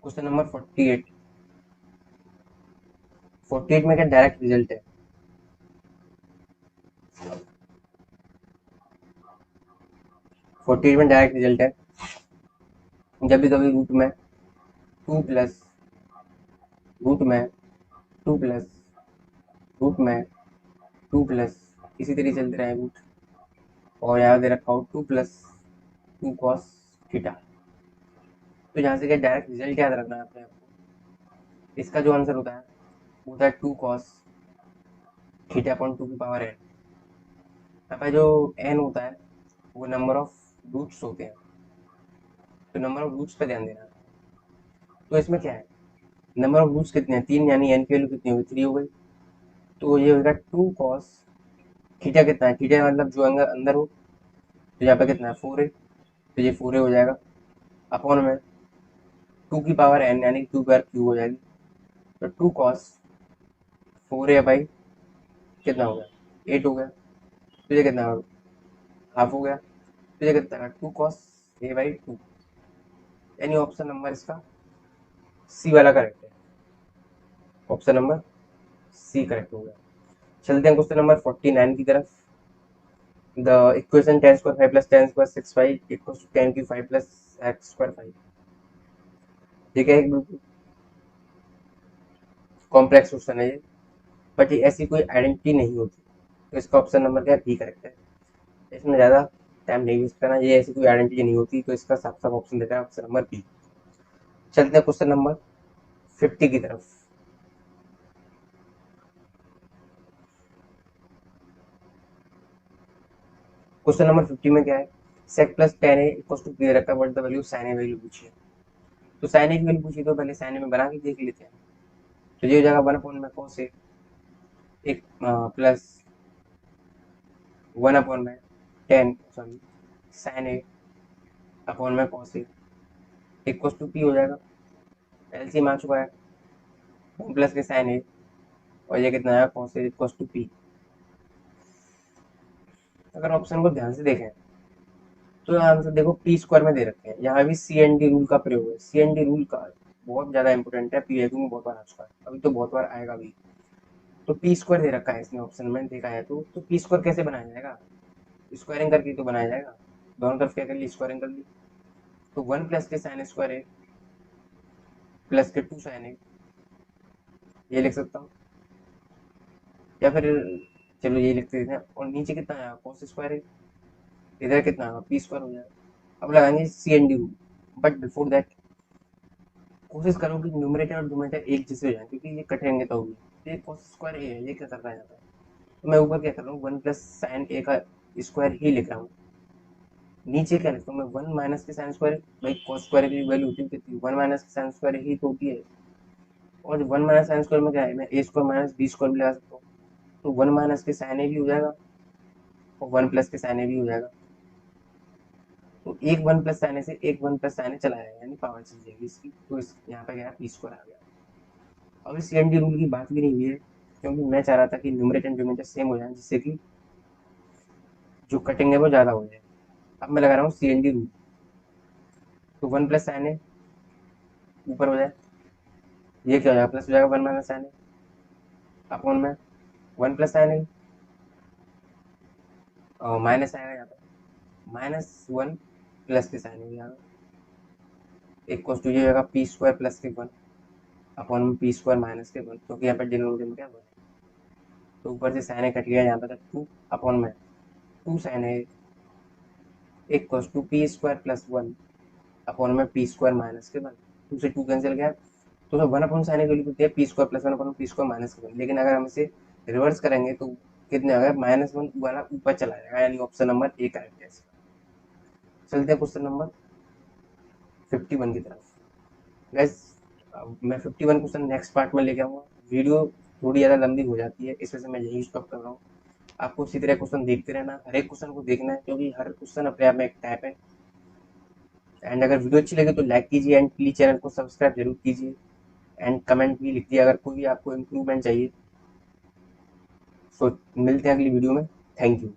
क्वेश्चन नंबर 48 में क्या डायरेक्ट रिजल्ट है। 48 में डायरेक्ट रिजल्ट है जब भी कभी टू प्लस रूट में टू प्लस रूट में टू प्लस इसी तरीके चलते रहे रूट, और यहाँ दे रखा हो 2 + 2 cos थीटा। तो यहाँ से क्या डायरेक्ट रिजल्ट याद रखना है अपने आपको। इसका जो आंसर होता है वो होता है 2 cos थीटा अपॉन 2 की पावर n। यहाँ पे जो n होता है वो नंबर ऑफ रूट्स होते हैं, तो नंबर ऑफ रूट्स पे ध्यान देना। तो इसमें क्या है, नंबर ऑफ रूट्स कितने हैं, 3, यानी n की वैल्यू कितनी होगी, 3 हो गई। तो ये होगा 2 cos थीटा कितना है, थीटा मतलब जो अंदर हो, तो यहाँ पे कितना है 4 है, तो ये 4 हो जाएगा अपॉन में 2 की पावर n यानी 2 बार क्यू हो जाएगी। तो 2 cos 4 बाई कितना हो गया 8 हो गया, तो ये कितना होगा हाफ हो गया, तो ये कितना 2 cos a बाई 2, यानी ऑप्शन नंबर इसका सी वाला करेक्ट है। ऑप्शन नंबर सी करेक्ट हो गया। चलते हैं क्वेश्चन नंबर 49 की तरफ। The equation tan square 5 plus tan square 6y equals to tan की 5 प्लस x स्क्वायर 5। ठीक है, एक बिल्कुल कॉम्प्लेक्स क्वेश्चन है ये, बट ये ऐसी कोई आइडेंटिटी नहीं होती, तो इसका ऑप्शन नंबर क्या बी करेक्ट है। इसमें ज़्यादा टाइम नहीं वेस्ट करना, ये ऐसी कोई आइडेंटिटी नहीं होती, तो इसका साफ साफ ऑप्शन देता है ऑप्शन नंबर बी। चलते हैं क्वेश्चन नंबर 50 की तरफ। क्वेश्चन नंबर 50 में क्या है, sec plus tan a equals to B रखा, what the value sin a value पूछी है। तो sin a की वैल्यू पूछी तो पहले sin a में बना के देख लेते हैं। तो ये हो जाएगा 1 अपॉन में cos a एक प्लस 1 अपॉन में sin a अपॉन में cos a equals to p हो जाएगा। एलसीएम आ चुका है 1 प्लस के sin a, और ये कितना आया cos a equals to p। अगर ऑप्शन को ध्यान से देखें तो आंसर देखो पी स्क्वायर में दे रखे हैं, यहाँ भी सी एन डी रूल का प्रयोग है। सी एन डी रूल का बहुत ज्यादा इंपॉर्टेंट है, पीएक्यू में बहुत बार आ चुका है, अभी तो बहुत बार आएगा भी। तो पी स्क्वायर दे रखा है इसने ऑप्शन में देखा है, तो पी स्क्वायर कैसे बनाया जाएगा, स्क्वायरिंग करके तो बनाया जाएगा। दोनों तरफ क्या कर ली, स्क्वायरिंग कर ली। तो 1 प्लस के साइन स्क्वायर है प्लस के 2 साइन है, ये लिख सकता हूँ, या फिर चलो ये लिखते हैं। और नीचे कितना आया कॉस स्क्वायर है, इधर कितना आया पी स्क्वायर हो जाएगा। अब लगाएंगे C N D rule, but before that कोशिश करो कि न्यूमरेटर और डिनोमिनेटर एक जैसे हो जाए, क्योंकि ये कटेंगे तो होगी। ये कॉस स्क्वायर ए है, ये क्या कर रहा है यहाँ पे, तो मैं ऊपर क्या कर रहा हूँ 1 प्लस साइन ए का स्क्वायर ही लिख रहा हूँ। नीचे क्या लिखता हूँ मैं 1 माइनस के साइन स्क्वायर, भाई कॉस स्क्वायर की वैल्यू होती है कितनी, 1 माइनस के साइन स्क्वायर ही तो होती है। और 1 माइनस साइन स्क्वायर में क्या है, मैं ए स्क्वायर माइनस बी स्क्वायर भी लगा सकता हूँ। तो 1 माइनस के साइन ए भी हो जाएगा और 1 प्लस के साइन ए भी हो जाएगा। तो एक 1 प्लस साइन ए से एक 1 प्लस साइन ए चला जाएगा, यानी पावर चली जाएगी इसकी। तो इस यहाँ पे गया पी स्क्वायर आ गया। अब इस CND रूल की बात भी नहीं हुई है, क्योंकि मैं चाह रहा था कि न्यूमरेटर एंड डिनोमिनेटर सेम हो जाए, जिससे कि जो कटिंग है वो ज़्यादा हो जाए। अब मैं लगा रहा हूँ CND रूल। तो 1 प्लस साइन ए ऊपर हो जाए, ये क्या हो जाएगा, प्लस हो जाएगा 1 माइनस साइन ए अपॉन में 1 प्लस साइन ए, और माइनस आएगा यहाँ पर -1 प्लस के साइन ए हो जाएगा। एक कॉस टू ये होगा पी स्क्वायर प्लस के 1 अपॉन में पी स्क्वायर माइनस के 1, क्योंकि यहाँ पर डिनोमिनेटर में क्या 1। तो ऊपर से साइन ए कट गया, यहाँ पर 2 अपॉन में 2 साइन ए एक cos two P square plus 1 upon में पी स्क्वायर माइनस के 1। 2 से 2 कैंसिल गया, तो 1 अपॉन साइन ए वैल्यू कितनी है, P square plus 1 upon P square minus के 1। लेकिन अगर हम इसे रिवर्स करेंगे तो कितने आ गए, -1 वाला ऊपर चला जाएगा, यानी ऑप्शन नंबर ए करेक्ट है इसका। चलते हैं क्वेश्चन नंबर 51 की तरफ। गैस मैं 51 क्वेश्चन नेक्स्ट पार्ट में लेके आऊँगा। वीडियो थोड़ी ज़्यादा लंबी हो जाती है, इस वजह से मैं यही स्टॉप कर रहा हूँ। आपको इसी तरह क्वेश्चन देखते रहना, हर एक क्वेश्चन को देखना है, क्योंकि हर क्वेश्चन अपने आप में एक टाइप है। एंड अगर वीडियो अच्छी लगे तो लाइक कीजिए एंड प्लीज चैनल को सब्सक्राइब जरूर कीजिए एंड कमेंट भी लिखिए अगर कोई भी आपको इम्प्रूवमेंट चाहिए। सो मिलते हैं अगली वीडियो में। Thank you.